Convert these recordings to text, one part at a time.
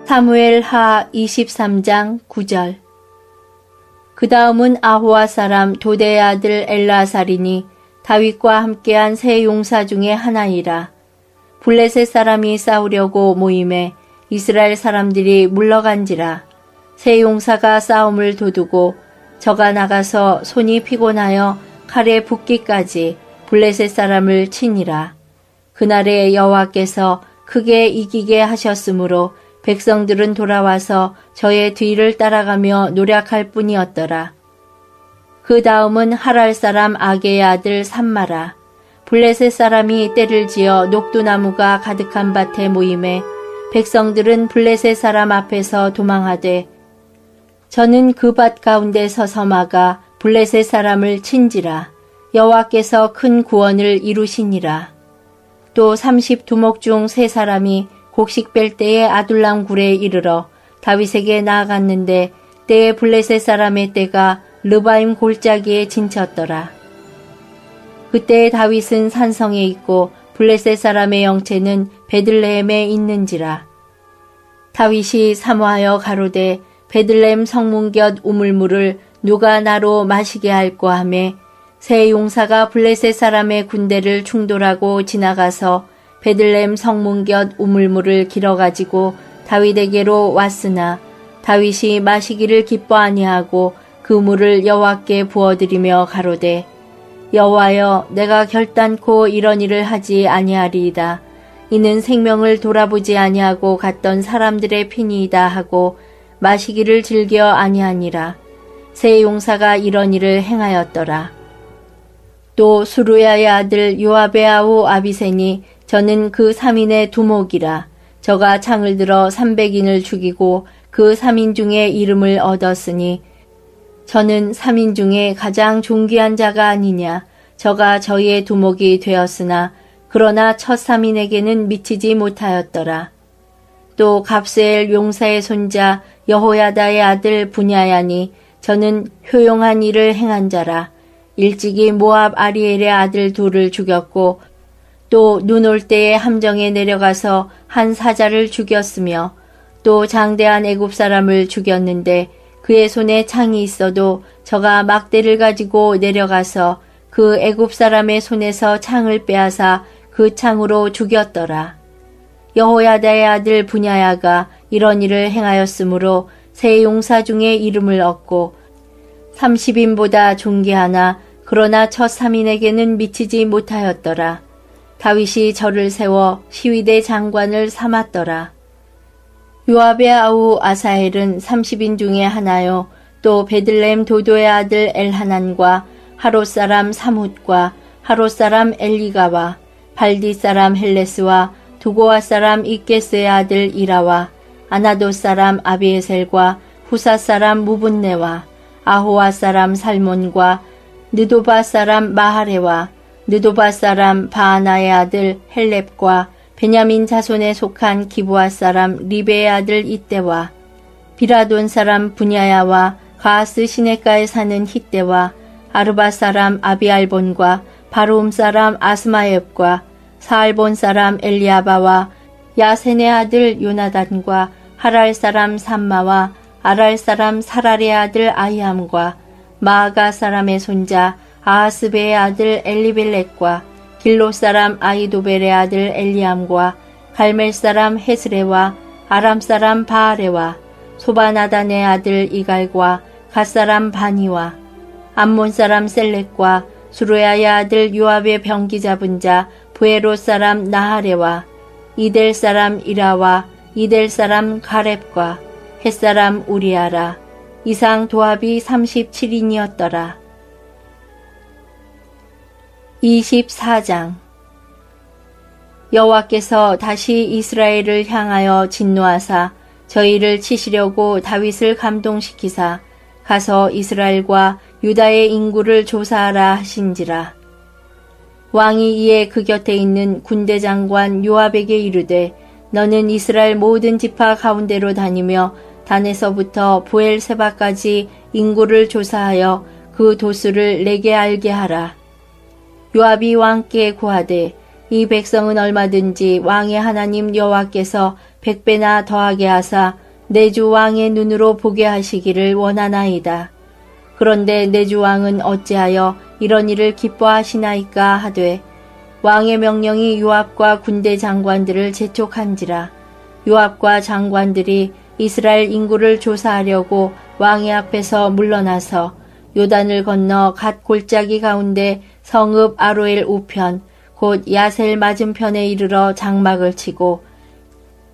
사무엘 하 23장 9절. 그 다음은 아호와 사람 도대의 아들 엘라살이니 다윗과 함께한 세 용사 중에 하나이라. 블레셋 사람이 싸우려고 모임에 이스라엘 사람들이 물러간지라. 세 용사가 싸움을 도두고 저가 나가서 손이 피곤하여 칼에 붓기까지 블레셋 사람을 치니라. 그날에 여호와께서 크게 이기게 하셨으므로 백성들은 돌아와서 저의 뒤를 따라가며 노력할 뿐이었더라. 그 다음은 하랄 사람 아게의 아들 삼마라. 블레셋 사람이 떼를 지어 녹두나무가 가득한 밭에 모임에 백성들은 블레셋 사람 앞에서 도망하되 저는 그 밭 가운데 서서 막아 블레셋 사람을 친지라. 여호와께서 큰 구원을 이루시니라. 또 30두목 중 3사람이 곡식 뺄 때에 아둘람 굴에 이르러 다윗에게 나아갔는데 때에 블레셋 사람의 떼가 르바임 골짜기에 진쳤더라. 그때 다윗은 산성에 있고 블레셋 사람의 영체는 베들레헴에 있는지라. 다윗이 사모하여 가로되 베들레헴 성문 곁 우물물을 누가 나로 마시게 할꼬 하매 세 용사가 블레셋 사람의 군대를 충돌하고 지나가서 베들레헴 성문 곁 우물물을 길어가지고 다윗에게로 왔으나 다윗이 마시기를 기뻐 아니하고 그 물을 여호와께 부어드리며 가로되 여호와여 내가 결단코 이런 일을 하지 아니하리이다. 이는 생명을 돌아보지 아니하고 갔던 사람들의 피니이다 하고 마시기를 즐겨 아니하니라. 세 용사가 이런 일을 행하였더라. 또 수루야의 아들 요압의 아우 아비새니 저는 그 3인의 두목이라. 저가 창을 들어 300인을 죽이고 그 3인 중에 이름을 얻었으니 저는 3인 중에 가장 존귀한 자가 아니냐. 저가 저희의 두목이 되었으나 그러나 첫 3인에게는 미치지 못하였더라. 또 갑스엘 용사의 손자 여호야다의 아들 분야야니 저는 효용한 일을 행한 자라. 일찍이 모압 아리엘의 아들 둘을 죽였고 또 눈 올 때에 함정에 내려가서 한 사자를 죽였으며 또 장대한 애굽 사람을 죽였는데 그의 손에 창이 있어도 저가 막대를 가지고 내려가서 그 애굽 사람의 손에서 창을 빼앗아 그 창으로 죽였더라. 여호야다의 아들 분야야가 이런 일을 행하였으므로 세 용사 중에 이름을 얻고 30인보다 존귀하나 그러나 첫 3인에게는 미치지 못하였더라. 다윗이 저를 세워 시위대 장관을 삼았더라. 요압의 아우 아사헬은 30인 중에 하나요. 또 베들레헴 도도의 아들 엘하난과 하롯 사람 사뭇과 하롯 사람 엘리가와 발디 사람 헬레스와 두고와 사람 이게스의 아들 이라와 아나돗 사람 아비에셀과 후사 사람 무분네와 아호와 사람 살몬과 느도바 사람 마하레와 느도바 사람 바하나의 아들 헬렙과 베냐민 자손에 속한 기브아 사람 리베의 아들 이때와 비라돈 사람 분야야와 가하스 시내가에 사는 히때와 아르바 사람 아비알본과 바로움 사람 아스마옙과 사알본 사람 엘리아바와 야센의 아들 요나단과 하랄 사람 삼마와 아랄 사람 사랄의 아들 아히암과 마아가 사람의 손자 아하스베의 아들 엘리벨렉과 길로 사람 아이도벨의 아들 엘리암과 갈멜 사람 헤스레와 아람 사람 바아레와 소바나단의 아들 이갈과 갓 사람 바니와 암몬 사람 셀렉과 수루야의 아들 요압의 병기 잡은 자 부에롯 사람 나하레와 이델 사람 이라와 이델 사람 가렙과 헷 사람 우리아라. 이상 도합이 37인이었더라. 24장. 여호와께서 다시 이스라엘을 향하여 진노하사 저희를 치시려고 다윗을 감동시키사 가서 이스라엘과 유다의 인구를 조사하라 하신지라. 왕이 이에 그 곁에 있는 군대 장관 요압에게 이르되 너는 이스라엘 모든 지파 가운데로 다니며 단에서부터 부엘세바까지 인구를 조사하여 그 도수를 내게 알게 하라. 요압이 왕께 고하되 이 백성은 얼마든지 왕의 하나님 여호와께서 100배나 더하게 하사 내 주 왕의 눈으로 보게 하시기를 원하나이다. 그런데 내 주 왕은 어찌하여 이런 일을 기뻐하시나이까 하되 왕의 명령이 요압과 군대 장관들을 재촉한지라. 요압과 장관들이 이스라엘 인구를 조사하려고 왕의 앞에서 물러나서 요단을 건너 갓 골짜기 가운데 성읍 아로엘 우편 곧 야셀 맞은편에 이르러 장막을 치고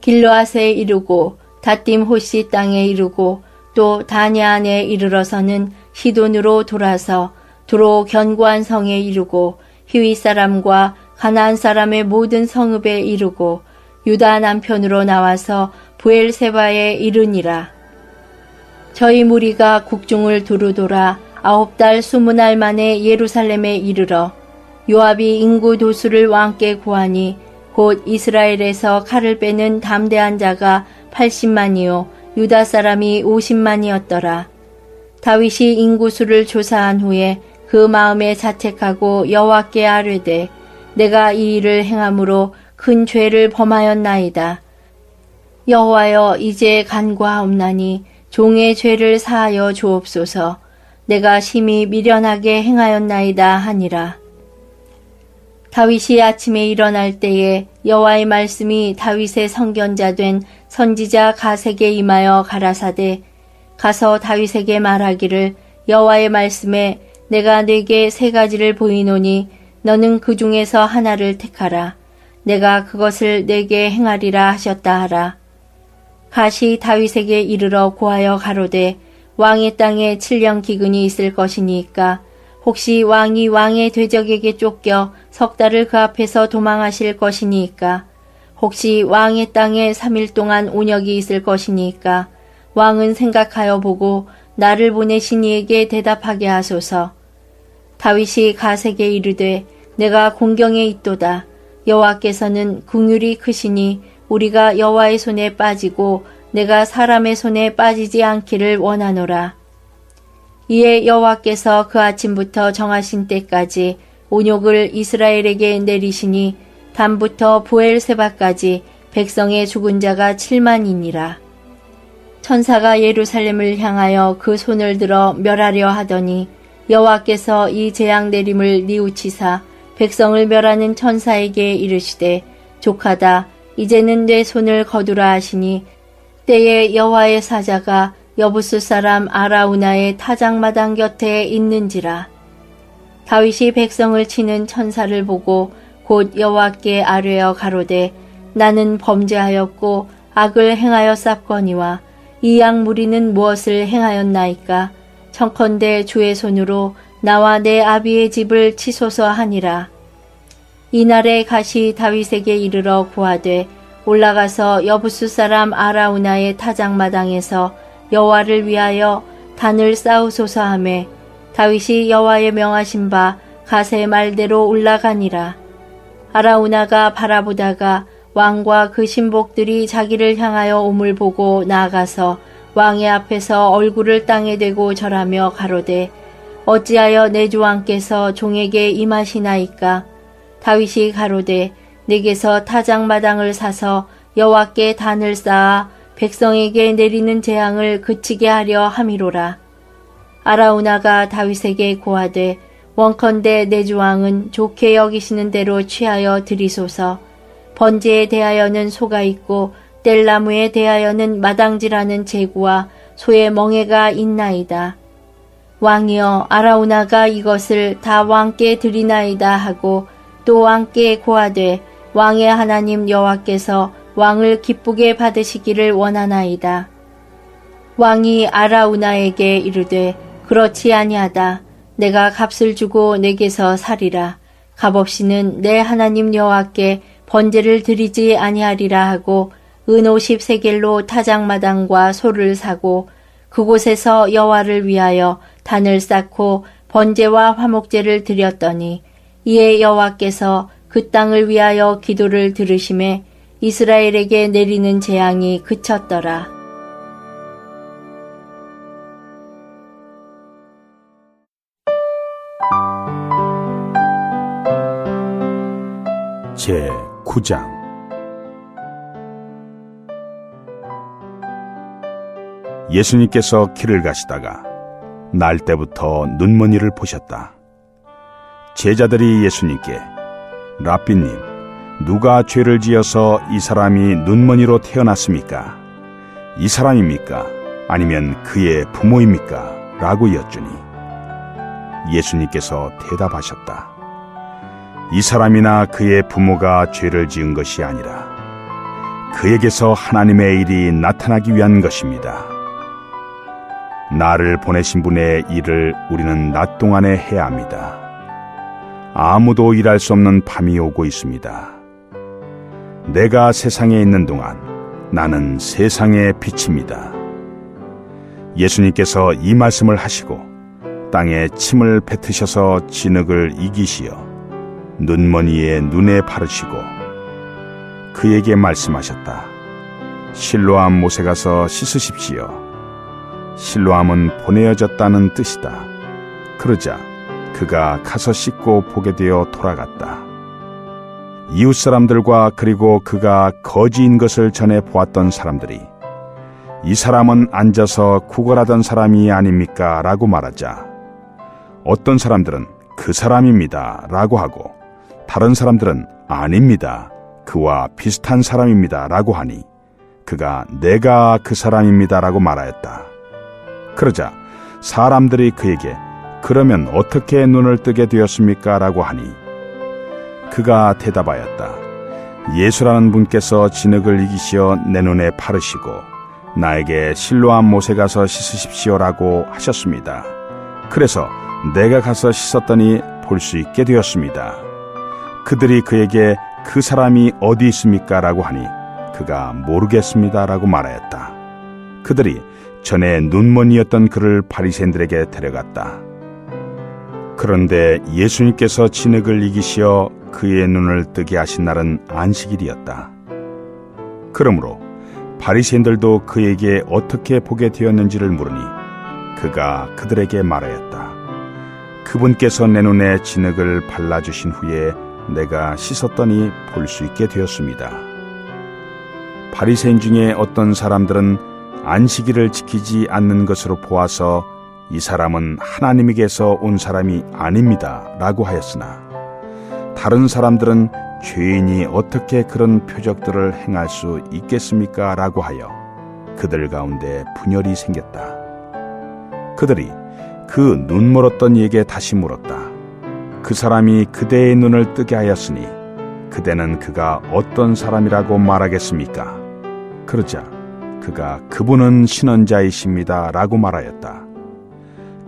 길르앗에 이르고 다딤 호시 땅에 이르고 또 다냐안에 이르러서는 시돈으로 돌아서 두로 견고한 성에 이르고 히윗 사람과 가나안 사람의 모든 성읍에 이르고 유다 남편으로 나와서 부엘세바에 이르니라. 저희 무리가 국중을 두루 돌아 9달 20날 만에 예루살렘에 이르러 요압이 인구 도수를 왕께 구하니 곧 이스라엘에서 칼을 빼는 담대한 자가 80만이요 유다 사람이 50만이었더라. 다윗이 인구수를 조사한 후에 그 마음에 자책하고 여호와께 아뢰되 내가 이 일을 행함으로 큰 죄를 범하였나이다. 여호와여 이제 간과하옵나니 종의 죄를 사하여 주옵소서. 내가 심히 미련하게 행하였나이다 하니라. 다윗이 아침에 일어날 때에 여호와의 말씀이 다윗의 선견자 된 선지자 갓에게 임하여 가라사대 가서 다윗에게 말하기를 여호와의 말씀에 내가 네게 3가지를 보이노니 너는 그 중에서 하나를 택하라. 내가 그것을 네게 행하리라 하셨다 하라. 갓이 다윗에게 이르러 고하여 가로되 왕의 땅에 7년 기근이 있을 것이니까 혹시 왕이 왕의 대적에게 쫓겨 3달을 그 앞에서 도망하실 것이니까 혹시 왕의 땅에 3일 동안 온역이 있을 것이니까 왕은 생각하여 보고 나를 보내신 이에게 대답하게 하소서. 다윗이 갓에게 이르되 내가 공경에 있도다. 여호와께서는 긍휼이 크시니 우리가 여호와의 손에 빠지고 내가 사람의 손에 빠지지 않기를 원하노라. 이에 여호와께서 그 아침부터 정하신 때까지 온욕을 이스라엘에게 내리시니 단부터 부엘세바까지 백성의 죽은 자가 7만이니라. 천사가 예루살렘을 향하여 그 손을 들어 멸하려 하더니 여호와께서 이 재앙 내림을 뉘우치사 백성을 멸하는 천사에게 이르시되 족하다 이제는 내 손을 거두라 하시니 때에 여호와의 사자가 여부스 사람 아라우나의 타작마당 곁에 있는지라. 다윗이 백성을 치는 천사를 보고 곧 여호와께 아뢰어 가로되 나는 범죄하였고 악을 행하였사거니와 이 악무리는 무엇을 행하였나이까. 청컨대 주의 손으로 나와 내 아비의 집을 치소서 하니라. 이날에 갓이 다윗에게 이르러 고하되 올라가서 여부스 사람 아라우나의 타작마당에서 여호와를 위하여 단을 쌓으소서 하매 다윗이 여호와의 명하신 바 갓의 말대로 올라가니라. 아라우나가 바라보다가 왕과 그 신복들이 자기를 향하여 옴을 보고 나아가서 왕의 앞에서 얼굴을 땅에 대고 절하며 가로되 어찌하여 내 주 왕께서 종에게 임하시나이까. 다윗이 가로되 내게서 타작마당을 사서 여호와께 단을 쌓아 백성에게 내리는 재앙을 그치게 하려 함이로라. 아라우나가 다윗에게 고하되 원컨대 내 주 왕은 좋게 여기시는 대로 취하여 드리소서. 번제에 대하여는 소가 있고 뗄나무에 대하여는 마당질하는 제구와 소의 멍에가 있나이다. 왕이여 아라우나가 이것을 다 왕께 드리나이다 하고 또 왕께 고하되 왕의 하나님 여호와께서 왕을 기쁘게 받으시기를 원하나이다. 왕이 아라우나에게 이르되 그렇지 아니하다. 내가 값을 주고 내게서 살이라. 값없이는 내 하나님 여호와께 번제를 드리지 아니하리라 하고 은 50세겔로 타작마당과 소를 사고 그곳에서 여호와를 위하여 단을 쌓고 번제와 화목제를 드렸더니 이에 여호와께서 그 땅을 위하여 기도를 들으심에 이스라엘에게 내리는 재앙이 그쳤더라. 제 9장 예수님께서 길을 가시다가 날 때부터 눈먼이를 보셨다. 제자들이 예수님께 랍비님, 누가 죄를 지어서 이 사람이 눈먼이로 태어났습니까? 이 사람입니까? 아니면 그의 부모입니까? 라고 여쭈니 예수님께서 대답하셨다. 이 사람이나 그의 부모가 죄를 지은 것이 아니라 그에게서 하나님의 일이 나타나기 위한 것입니다. 나를 보내신 분의 일을 우리는 낮 동안에 해야 합니다. 아무도 일할 수 없는 밤이 오고 있습니다. 내가 세상에 있는 동안 나는 세상의 빛입니다. 예수님께서 이 말씀을 하시고 땅에 침을 뱉으셔서 진흙을 이기시어 눈먼이의 눈에 바르시고 그에게 말씀하셨다. 실로암 못에 가서 씻으십시오. 실로암은 보내어졌다는 뜻이다. 그러자 그가 가서 씻고 보게 되어 돌아갔다. 이웃 사람들과 그리고 그가 거지인 것을 전해 보았던 사람들이 이 사람은 앉아서 구걸하던 사람이 아닙니까? 라고 말하자 어떤 사람들은 그 사람입니다 라고 하고 다른 사람들은 아닙니다, 그와 비슷한 사람입니다 라고 하니 그가 내가 그 사람입니다 라고 말하였다. 그러자 사람들이 그에게 그러면 어떻게 눈을 뜨게 되었습니까? 라고 하니 그가 대답하였다. 예수라는 분께서 진흙을 이기시어 내 눈에 바르시고 나에게 실로암 못에 가서 씻으십시오라고 하셨습니다. 그래서 내가 가서 씻었더니 볼 수 있게 되었습니다. 그들이 그에게 그 사람이 어디 있습니까? 라고 하니 그가 모르겠습니다 라고 말하였다. 그들이 전에 눈먼이었던 그를 바리새인들에게 데려갔다. 그런데 예수님께서 진흙을 이기시어 그의 눈을 뜨게 하신 날은 안식일이었다. 그러므로 바리새인들도 그에게 어떻게 보게 되었는지를 물으니 그가 그들에게 말하였다. 그분께서 내 눈에 진흙을 발라주신 후에 내가 씻었더니 볼 수 있게 되었습니다. 바리새인 중에 어떤 사람들은 안식일을 지키지 않는 것으로 보아서 이 사람은 하나님에게서 온 사람이 아닙니다 라고 하였으나 다른 사람들은 죄인이 어떻게 그런 표적들을 행할 수 있겠습니까? 라고 하여 그들 가운데 분열이 생겼다. 그들이 그 눈멀었던 이에게 다시 물었다. 그 사람이 그대의 눈을 뜨게 하였으니 그대는 그가 어떤 사람이라고 말하겠습니까? 그러자 그가 그분은 신원자이십니다 라고 말하였다.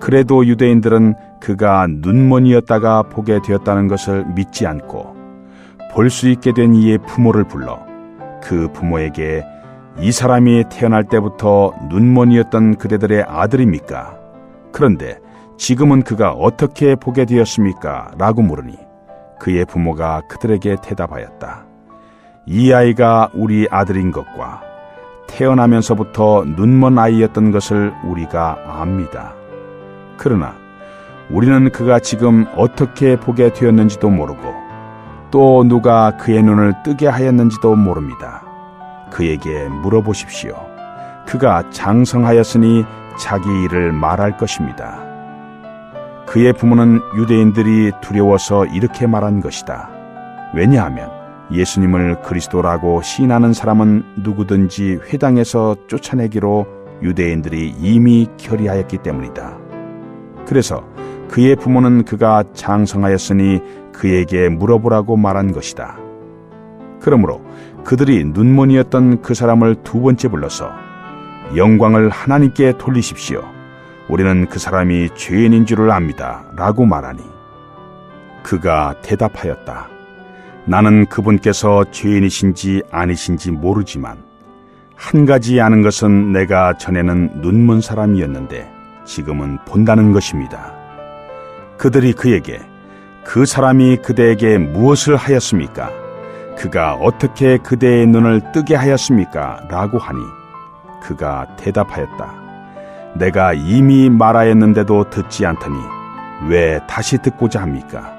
그래도 유대인들은 그가 눈먼이었다가 보게 되었다는 것을 믿지 않고 볼 수 있게 된 이의 부모를 불러 그 부모에게 이 사람이 태어날 때부터 눈먼이었던 그대들의 아들입니까? 그런데 지금은 그가 어떻게 보게 되었습니까? 라고 물으니 그의 부모가 그들에게 대답하였다. 이 아이가 우리 아들인 것과 태어나면서부터 눈먼 아이였던 것을 우리가 압니다. 그러나 우리는 그가 지금 어떻게 보게 되었는지도 모르고 또 누가 그의 눈을 뜨게 하였는지도 모릅니다. 그에게 물어보십시오. 그가 장성하였으니 자기 일을 말할 것입니다. 그의 부모는 유대인들이 두려워서 이렇게 말한 것이다. 왜냐하면 예수님을 그리스도라고 시인하는 사람은 누구든지 회당에서 쫓아내기로 유대인들이 이미 결의하였기 때문이다. 그래서 그의 부모는 그가 장성하였으니 그에게 물어보라고 말한 것이다. 그러므로 그들이 눈먼이었던 그 사람을 두 번째 불러서 영광을 하나님께 돌리십시오. 우리는 그 사람이 죄인인 줄을 압니다 라고 말하니 그가 대답하였다. 나는 그분께서 죄인이신지 아니신지 모르지만 한 가지 아는 것은 내가 전에는 눈먼 사람이었는데 지금은 본다는 것입니다. 그들이 그에게 그 사람이 그대에게 무엇을 하였습니까? 그가 어떻게 그대의 눈을 뜨게 하였습니까? 라고 하니 그가 대답하였다. 내가 이미 말하였는데도 듣지 않더니 왜 다시 듣고자 합니까?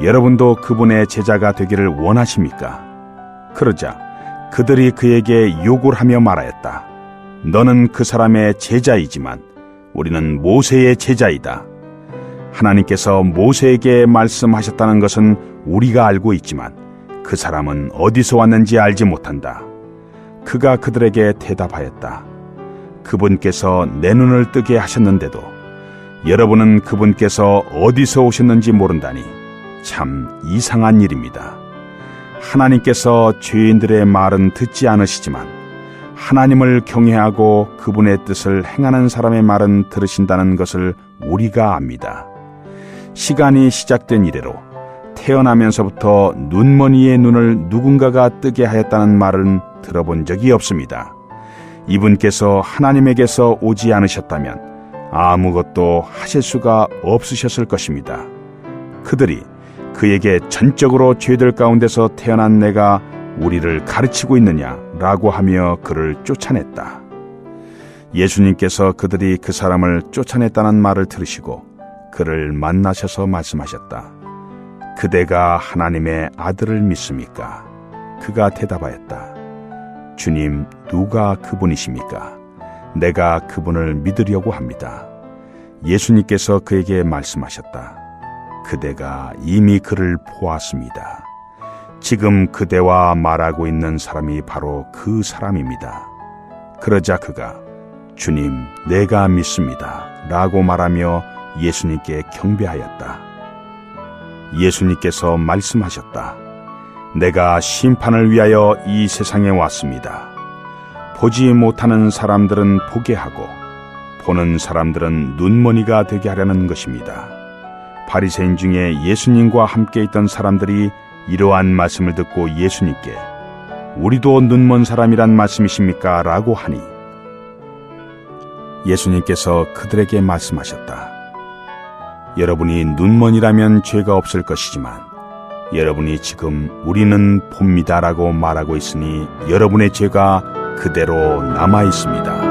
여러분도 그분의 제자가 되기를 원하십니까? 그러자 그들이 그에게 욕을 하며 말하였다. 너는 그 사람의 제자이지만 우리는 모세의 제자이다. 하나님께서 모세에게 말씀하셨다는 것은 우리가 알고 있지만 그 사람은 어디서 왔는지 알지 못한다. 그가 그들에게 대답하였다. 그분께서 내 눈을 뜨게 하셨는데도 여러분은 그분께서 어디서 오셨는지 모른다니 참 이상한 일입니다. 하나님께서 죄인들의 말은 듣지 않으시지만 하나님을 경외하고 그분의 뜻을 행하는 사람의 말은 들으신다는 것을 우리가 압니다. 시간이 시작된 이래로 태어나면서부터 눈머니의 눈을 누군가가 뜨게 하였다는 말은 들어본 적이 없습니다. 이분께서 하나님에게서 오지 않으셨다면 아무것도 하실 수가 없으셨을 것입니다. 그들이 그에게 전적으로 죄들 가운데서 태어난 내가 우리를 가르치고 있느냐라고 하며 그를 쫓아냈다. 예수님께서 그들이 그 사람을 쫓아냈다는 말을 들으시고 그를 만나셔서 말씀하셨다. 그대가 하나님의 아들을 믿습니까? 그가 대답하였다. 주님, 누가 그분이십니까? 내가 그분을 믿으려고 합니다. 예수님께서 그에게 말씀하셨다. 그대가 이미 그를 보았습니다. 지금 그대와 말하고 있는 사람이 바로 그 사람입니다. 그러자 그가 주님, 내가 믿습니다 라고 말하며 예수님께 경배하였다. 예수님께서 말씀하셨다. 내가 심판을 위하여 이 세상에 왔습니다. 보지 못하는 사람들은 보게 하고 보는 사람들은 눈머니가 되게 하려는 것입니다. 바리새인 중에 예수님과 함께 있던 사람들이 이러한 말씀을 듣고 예수님께 우리도 눈먼 사람이란 말씀이십니까? 라고 하니 예수님께서 그들에게 말씀하셨다. 여러분이 눈먼이라면 죄가 없을 것이지만 여러분이 지금 우리는 봅니다라고 말하고 있으니 여러분의 죄가 그대로 남아 있습니다.